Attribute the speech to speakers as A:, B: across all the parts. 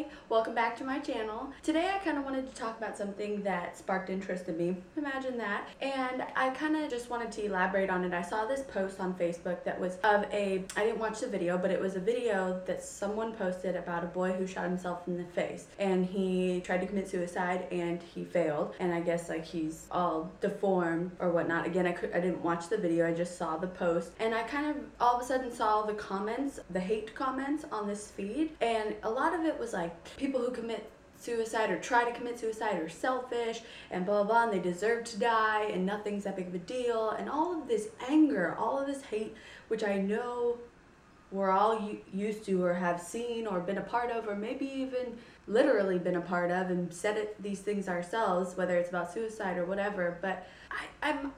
A: Hi, welcome back to my channel. Today I kind of wanted to talk about something that sparked interest in me. Imagine that. And I kind of just wanted to elaborate on it. I saw this post on Facebook that was I didn't watch the video, but it was a video that someone posted about a boy who shot himself in the face. And he tried to commit suicide and he failed. And I guess like he's all deformed or whatnot. Again, I didn't watch the video, I just saw the post. And I kind of all of a sudden saw the comments, the hate comments on this feed. And a lot of it was like people who commit suicide or try to commit suicide are selfish and blah blah blah and they deserve to die and nothing's that big of a deal, and all of this anger, all of this hate, which I know we're all used to or have seen or been a part of, or maybe even literally been a part of and said these things ourselves, whether it's about suicide or whatever. But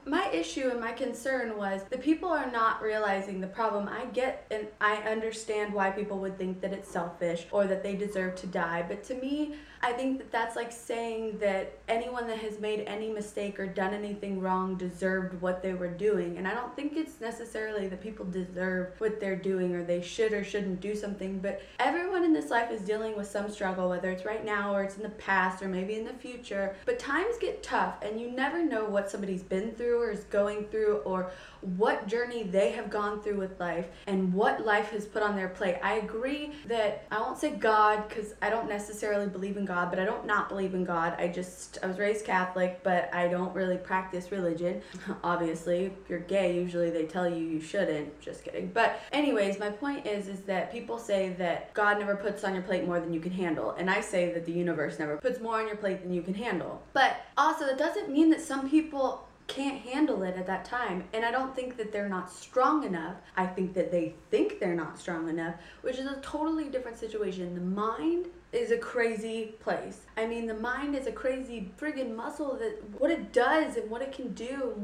A: my issue and my concern was the people are not realizing the problem. I get and I understand why people would think that it's selfish or that they deserve to die, but to me, I think that that's like saying that anyone that has made any mistake or done anything wrong deserved what they were doing. And I don't think it's necessarily that people deserve what they're doing or they should or shouldn't do something, but everyone in this life is dealing with some struggle, whether it's right now or it's in the past or maybe in the future. But times get tough and you never know what somebody's been through or is going through or what journey they have gone through with life and what life has put on their plate. I agree that I won't say God because I don't necessarily believe in God, but I don't not believe in God. I was raised Catholic, but I don't really practice religion. Obviously, if you're gay, usually they tell you shouldn't. Just kidding. But anyways, my point is that people say that God never puts on your plate more than you can handle. And I say that the universe never puts more on your plate than you can handle. But also, that doesn't mean that some people can't handle it at that time. And I don't think that they're not strong enough. I think that they think they're not strong enough, which is a totally different situation. The mind is a crazy place. I mean, the mind is a crazy friggin' muscle that what it does and what it can do,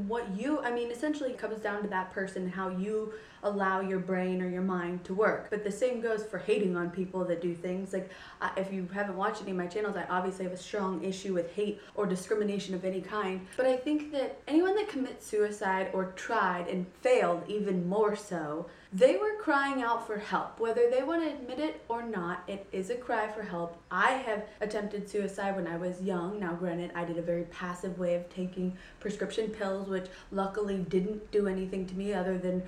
A: essentially it comes down to that person, how you allow your brain or your mind to work. But the same goes for hating on people that do things. Like, if you haven't watched any of my channels, I obviously have a strong issue with hate or discrimination of any kind. But I think that anyone that commits suicide or tried and failed even more so, they were crying out for help. Whether they want to admit it or not, it is a cry for help. I have attempted suicide when I was young. Now granted, I did a very passive way of taking prescription pills, which luckily didn't do anything to me other than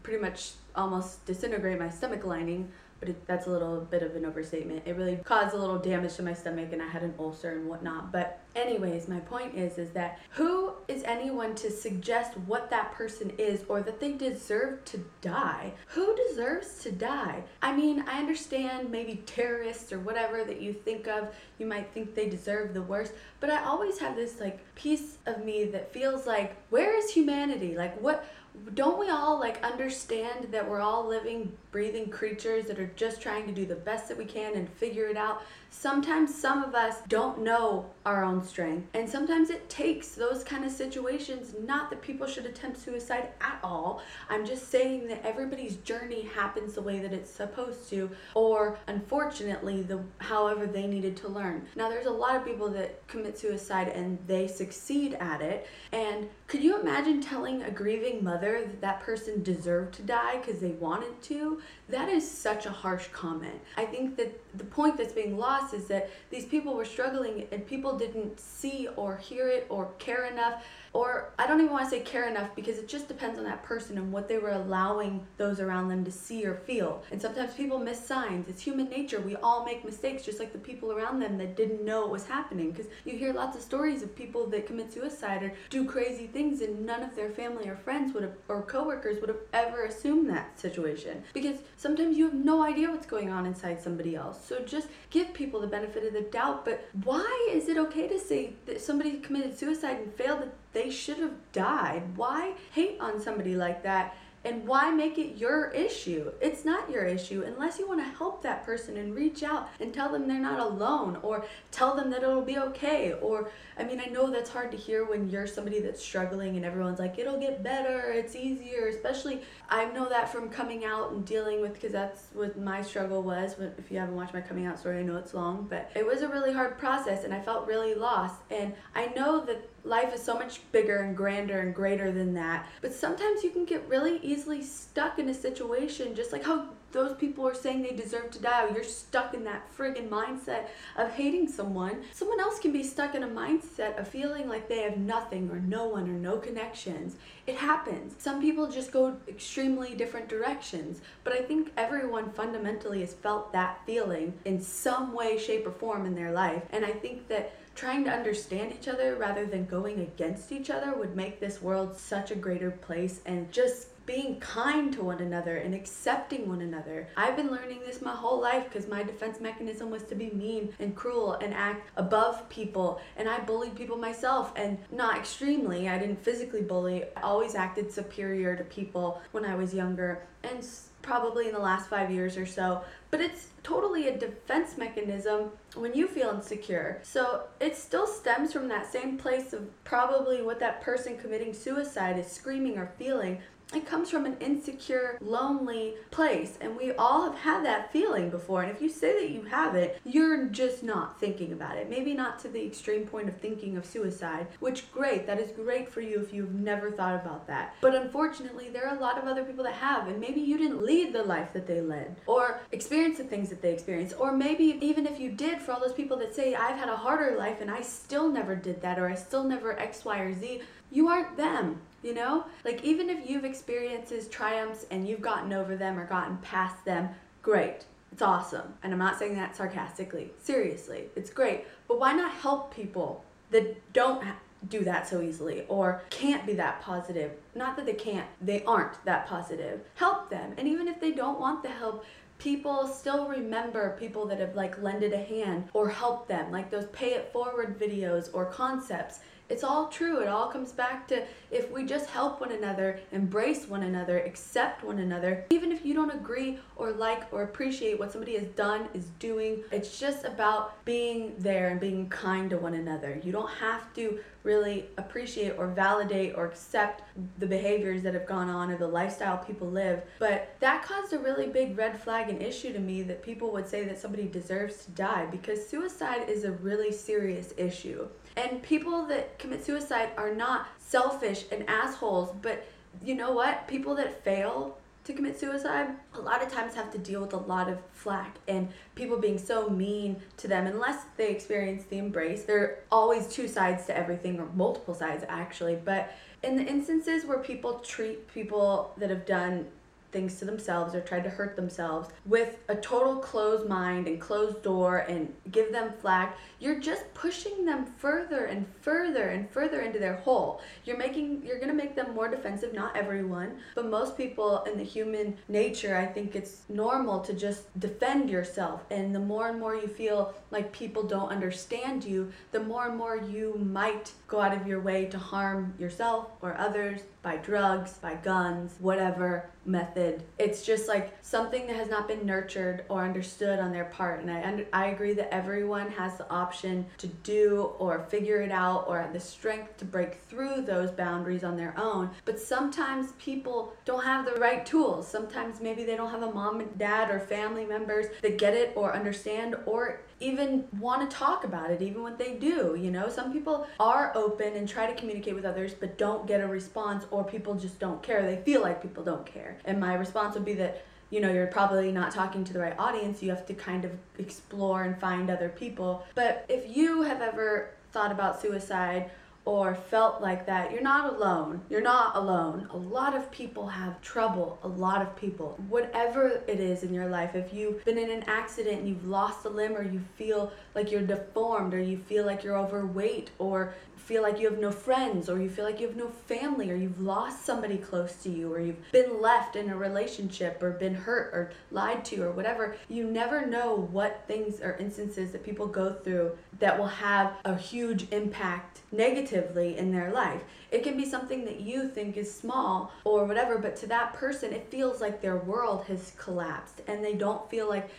A: pretty much almost disintegrate my stomach lining. But that's a little bit of an overstatement. It really caused a little damage to my stomach and I had an ulcer and whatnot. But anyways, my point is that who is anyone to suggest what that person is or that they deserve to die? Who deserves to die? I mean, I understand maybe terrorists or whatever that you think of, you might think they deserve the worst, but I always have this like piece of me that feels like, where is humanity? Like, what? Don't we all like understand that we're all living, breathing creatures that are just trying to do the best that we can and figure it out? Sometimes some of us don't know our own strength, and sometimes it takes those kind of situations. Not that people should attempt suicide at all. I'm just saying that everybody's journey happens the way that it's supposed to, or unfortunately however they needed to learn. Now there's a lot of people that commit suicide and they succeed at it, and could you imagine telling a grieving mother that that person deserved to die because they wanted to? That is such a harsh comment. I think that the point that's being lost is that these people were struggling and people didn't see or hear it or care enough, or I don't even want to say care enough because it just depends on that person and what they were allowing those around them to see or feel. And sometimes people miss signs. It's human nature. We all make mistakes, just like the people around them that didn't know it was happening. Because you hear lots of stories of people that commit suicide or do crazy things and none of their family or friends would have, or coworkers would have ever assumed that situation. Because sometimes you have no idea what's going on inside somebody else. So just give people the benefit of the doubt. But why is it okay to say that somebody committed suicide and failed, that they should have died? Why hate on somebody like that? And why make it your issue? It's not your issue unless you want to help that person and reach out and tell them they're not alone, or tell them that it'll be okay. Or, I mean, I know that's hard to hear when you're somebody that's struggling and everyone's like, it'll get better, it's easier. Especially, I know that from coming out and dealing with, because that's what my struggle was. If you haven't watched my coming out story, I know it's long, but it was a really hard process and I felt really lost. And I know that life is so much bigger and grander and greater than that, but sometimes you can get really easily stuck in a situation, just like how those people are saying they deserve to die, or you're stuck in that friggin' mindset of hating someone. Someone else can be stuck in a mindset of feeling like they have nothing or no one or no connections. It happens. Some people just go extremely different directions, but I think everyone fundamentally has felt that feeling in some way, shape, or form in their life. And I think that trying to understand each other rather than going against each other would make this world such a greater place, and just being kind to one another and accepting one another. I've been learning this my whole life because my defense mechanism was to be mean and cruel and act above people, and I bullied people myself, and not extremely. I didn't physically bully. I always acted superior to people when I was younger, and probably in the last 5 years or so, but it's totally a defense mechanism when you feel insecure. So it still stems from that same place of probably what that person committing suicide is screaming or feeling. It comes from an insecure, lonely place, and we all have had that feeling before. And if you say that you haven't, you're just not thinking about it. Maybe not to the extreme point of thinking of suicide, which great, that is great for you if you've never thought about that. But unfortunately, there are a lot of other people that have, and maybe you didn't lead the life that they led, or experience the things that they experienced, or maybe even if you did, for all those people that say, I've had a harder life and I still never did that, or I still never X, Y, or Z, you aren't them. You know, like even if you've experienced triumphs and you've gotten over them or gotten past them, great. It's awesome. And I'm not saying that sarcastically. Seriously, it's great. But why not help people that don't do that so easily or can't be that positive? Not that they can't, they aren't that positive. Help them. And even if they don't want the help, people still remember people that have like lended a hand or helped them, like those pay it forward videos or concepts. It's all true. It all comes back to if we just help one another, embrace one another, accept one another, even if you don't agree or like or appreciate what somebody has done, is doing, it's just about being there and being kind to one another. You don't have to really appreciate or validate or accept the behaviors that have gone on or the lifestyle people live. But that caused a really big red flag and issue to me, that people would say that somebody deserves to die, because suicide is a really serious issue. And people that commit suicide are not selfish and assholes, but you know what? People that fail to commit suicide a lot of times have to deal with a lot of flack and people being so mean to them. Unless they experience the embrace, there are always two sides to everything, or multiple sides actually. But in the instances where people treat people that have done things to themselves or tried to hurt themselves with a total closed mind and closed door and give them flack, you're just pushing them further and further and further into their hole. You're gonna make them more defensive. Not everyone, but most people in the human nature, I think it's normal to just defend yourself. And the more and more you feel like people don't understand you, the more and more you might go out of your way to harm yourself or others by drugs, by guns, whatever method. It's just like something that has not been nurtured or understood on their part. And I agree that everyone has the option to do or figure it out or have the strength to break through those boundaries on their own. But sometimes people don't have the right tools. Sometimes maybe they don't have a mom and dad or family members that get it or understand or even want to talk about it, even when they do. You know, some people are open and try to communicate with others but don't get a response, or people just don't care. They feel like people don't care. And my response would be that, you know, you're probably not talking to the right audience. You have to kind of explore and find other people. But if you have ever thought about suicide or felt like that, you're not alone. You're not alone. A lot of people have trouble. A lot of people. Whatever it is in your life, if you've been in an accident and you've lost a limb, or you feel like you're deformed, or you feel like you're overweight, or feel like you have no friends, or you feel like you have no family, or you've lost somebody close to you, or you've been left in a relationship, or been hurt, or lied to, or whatever, you never know what things or instances that people go through that will have a huge impact negatively in their life. It can be something that you think is small or whatever, but to that person it feels like their world has collapsed, and they don't feel like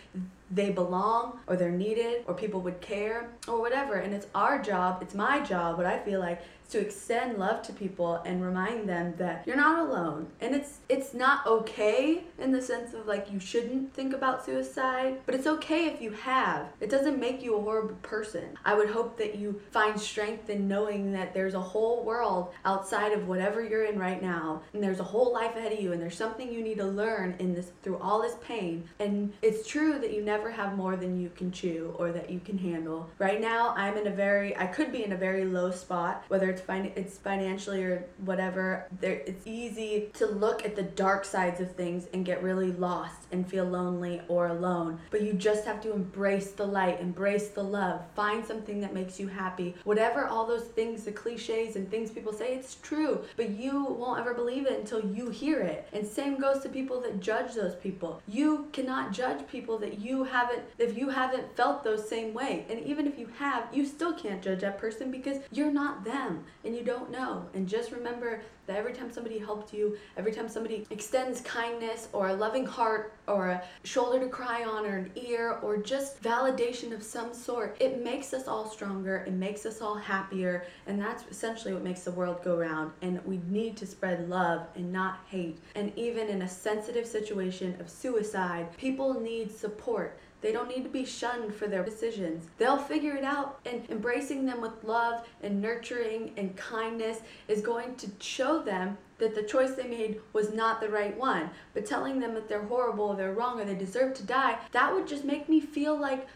A: they belong or they're needed or people would care or whatever. And it's our job, it's my job, what I feel like, is to extend love to people and remind them that you're not alone. And it's not okay in the sense of like you shouldn't think about suicide, but it's okay if you have. It doesn't make you a horrible person. I would hope that you find strength in knowing that there's a whole world outside of whatever you're in right now, and there's a whole life ahead of you, and there's something you need to learn in this through all this pain. And it's true that you never have more than you can chew or that you can handle. Right now I could be in a very low spot, whether it's financially or whatever. It's easy to look at the dark sides of things and get really lost and feel lonely or alone, but you just have to embrace the light, embrace the love, find something that makes you happy. Whatever all those things, the cliches and things people say, it's true, but you won't ever believe it until you hear it. And same goes to people that judge those people. You cannot judge people if you haven't felt those same way. And even if you have, you still can't judge that person because you're not them and you don't know. And just remember that every time somebody helped you, every time somebody extends kindness or a loving heart or a shoulder to cry on or an ear or just validation of some sort, it makes us all stronger, it makes us all happier, and that's essentially what makes the world go round. And we need to spread love and not hate. And even in a sensitive situation of suicide, people need support. They don't need to be shunned for their decisions. They'll figure it out, and embracing them with love and nurturing and kindness is going to show them that the choice they made was not the right one. But telling them that they're horrible, they're wrong, or they deserve to die, that would just make me feel like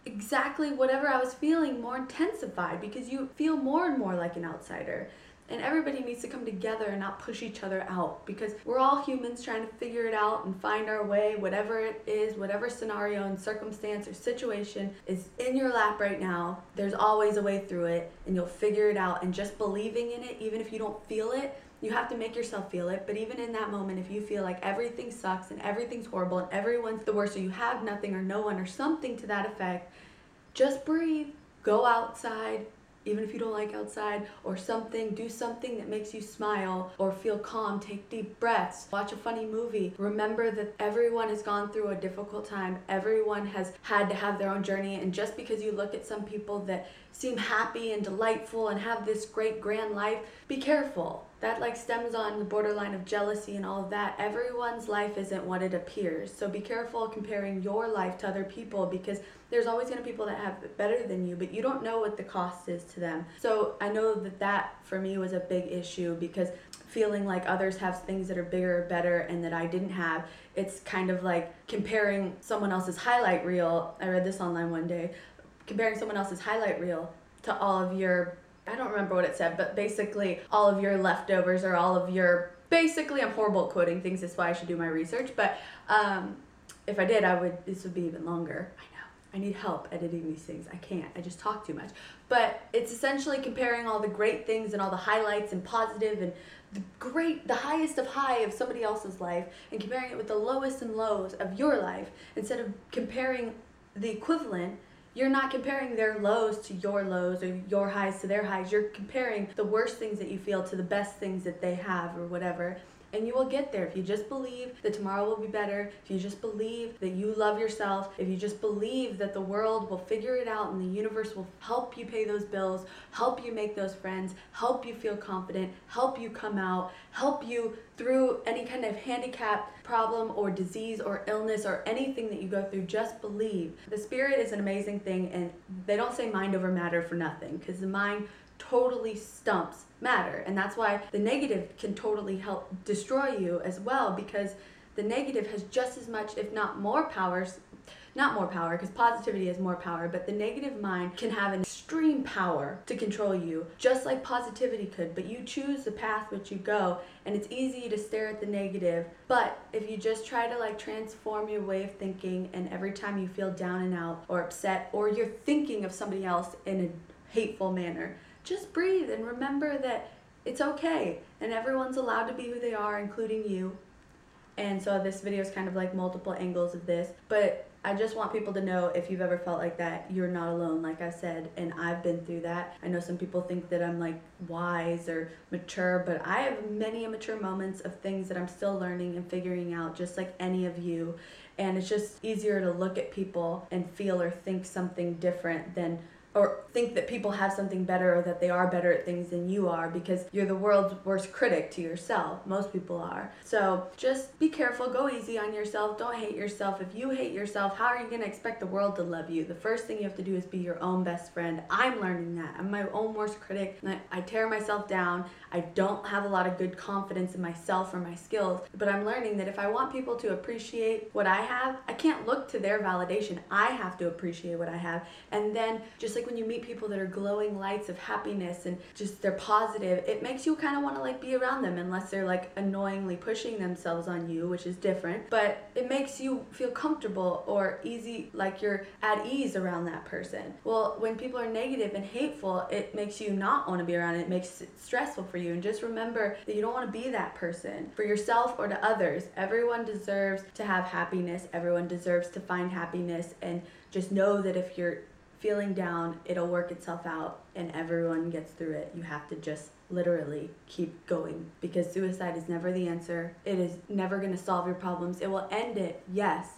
A: exactly whatever I was feeling more intensified, because you feel more and more like an outsider. And everybody needs to come together and not push each other out, because we're all humans trying to figure it out and find our way, whatever it is, whatever scenario and circumstance or situation is in your lap right now. There's always a way through it, and you'll figure it out. And just believing in it, even if you don't feel it, you have to make yourself feel it. But even in that moment, if you feel like everything sucks and everything's horrible and everyone's the worst, or you have nothing or no one or something to that effect, just breathe, go outside, even if you don't like outside, or something, do something that makes you smile or feel calm. Take deep breaths, watch a funny movie. Remember that everyone has gone through a difficult time. Everyone has had to have their own journey, and just because you look at some people that seem happy and delightful and have this great grand life, be careful. That like stems on the borderline of jealousy and all of that. Everyone's life isn't what it appears. So be careful comparing your life to other people, because there's always going to be people that have it better than you, but you don't know what the cost is to them. So I know that for me was a big issue, because feeling like others have things that are bigger or better and that I didn't have, it's kind of like comparing someone else's highlight reel. I read this online one day, comparing someone else's highlight reel to all of your, I don't remember what it said, but basically all of your leftovers or all of your, basically I'm horrible at quoting things, that's why I should do my research, but if I did, this would be even longer. I know. I need help editing these things. I can't. I just talk too much. But it's essentially comparing all the great things and all the highlights and positive and the highest of high of somebody else's life, and comparing it with the lowest and lows of your life. Instead of comparing the equivalent, you're not comparing their lows to your lows or your highs to their highs. You're comparing the worst things that you feel to the best things that they have or whatever. And you will get there if you just believe that tomorrow will be better, if you just believe that you love yourself, if you just believe that the world will figure it out and the universe will help you pay those bills, help you make those friends, help you feel confident, help you come out, help you through any kind of handicap, problem, or disease or illness or anything that you go through. Just believe. The spirit is an amazing thing, and they don't say mind over matter for nothing, because the mind totally stumps matter, and that's why the negative can totally help destroy you as well, because the negative has just as much, if not more powers, not more power, because positivity has more power, but the negative mind can have an extreme power to control you, just like positivity could. But you choose the path which you go, and it's easy to stare at the negative, but if you just try to like transform your way of thinking, and every time you feel down and out or upset, or you're thinking of somebody else in a hateful manner, just breathe and remember that it's okay, and everyone's allowed to be who they are, including you. And so this video is kind of like multiple angles of this, but I just want people to know, if you've ever felt like that, you're not alone, like I said, and I've been through that. I know some people think that I'm like wise or mature, but I have many immature moments of things that I'm still learning and figuring out, just like any of you. and it's just easier to look at people and feel or think something different than, or think that people have something better or that they are better at things than you are, because you're the world's worst critic to yourself. Most people are. So just be careful, go easy on yourself, don't hate yourself. If you hate yourself, how are you going to expect the world to love you? The first thing you have to do is be your own best friend. I'm learning that. I'm my own worst critic, and I tear myself down. I don't have a lot of good confidence in myself or my skills, but I'm learning that if I want people to appreciate what I have, I can't look to their validation. I have to appreciate what I have. And then just like when you meet people that are glowing lights of happiness and just they're positive, it makes you kind of want to like be around them, unless they're like annoyingly pushing themselves on you, which is different, but it makes you feel comfortable or easy, like you're at ease around that person. Well, when people are negative and hateful, it makes you not want to be around it. It makes it stressful for you. And just remember that you don't want to be that person for yourself or to others. Everyone deserves to have happiness. Everyone deserves to find happiness, and just know that if you're feeling down, it'll work itself out and everyone gets through it. You have to just literally keep going, because suicide is never the answer. It is never going to solve your problems. It will end it, yes.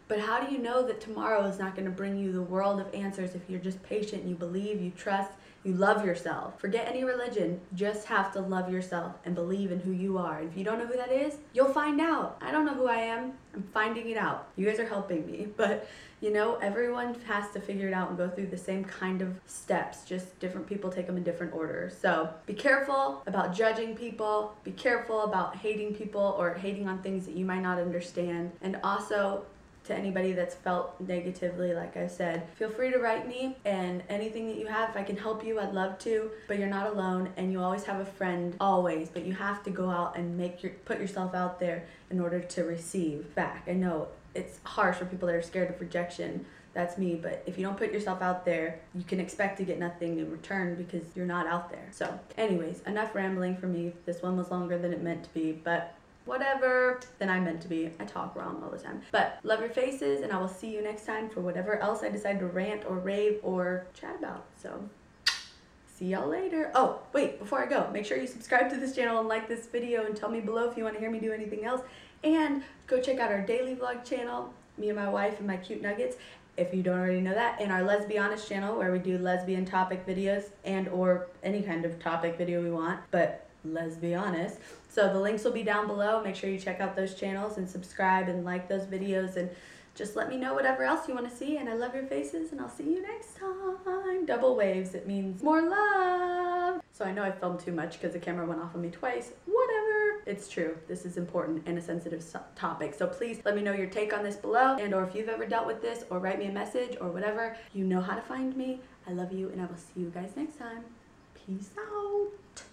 A: But how do you know that tomorrow is not going to bring you the world of answers if you're just patient, you believe, you trust, you love yourself? Forget any religion. You just have to love yourself and believe in who you are. And if you don't know who that is, you'll find out. I don't know who I am. I'm finding it out. You guys are helping me. But you know, everyone has to figure it out and go through the same kind of steps. Just different people take them in different orders. So be careful about judging people. Be careful about hating people or hating on things that you might not understand. And also, to anybody that's felt negatively, like I said, feel free to write me, and anything that you have, if I can help you, I'd love to. But you're not alone, and you always have a friend, always. But you have to go out and put yourself out there in order to receive back. I know it's harsh for people that are scared of rejection. That's me. But if you don't put yourself out there, you can expect to get nothing in return because you're not out there. So anyways, enough rambling for me. This one was longer than it meant to be, but whatever than I meant to be. I talk wrong all the time. But love your faces, and I will see you next time for whatever else I decide to rant or rave or chat about. So see y'all later. Oh, wait, before I go, make sure you subscribe to this channel and like this video, and tell me below if you want to hear me do anything else. And go check out our daily vlog channel, me and my wife and my cute nuggets, if you don't already know that, and our Let's Be Honest channel, where we do lesbian topic videos and or any kind of topic video we want, but let's be honest. So the links will be down below. Make sure you check out those channels and subscribe and like those videos, and just let me know whatever else you want to see. And I love your faces, and I'll see you next time. Double waves, it means more love. So I know I filmed too much because the camera went off on me twice. Whatever. It's true. This is important and a sensitive topic. So please let me know your take on this below, and or if you've ever dealt with this, or write me a message or whatever. You know how to find me. I love you, and I will see you guys next time. Peace out.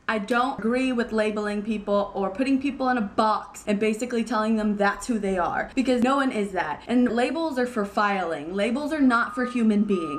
A: I don't agree with labeling people or putting people in a box and basically telling them that's who they are, because no one is that. And labels are for filing. Labels are not for human beings.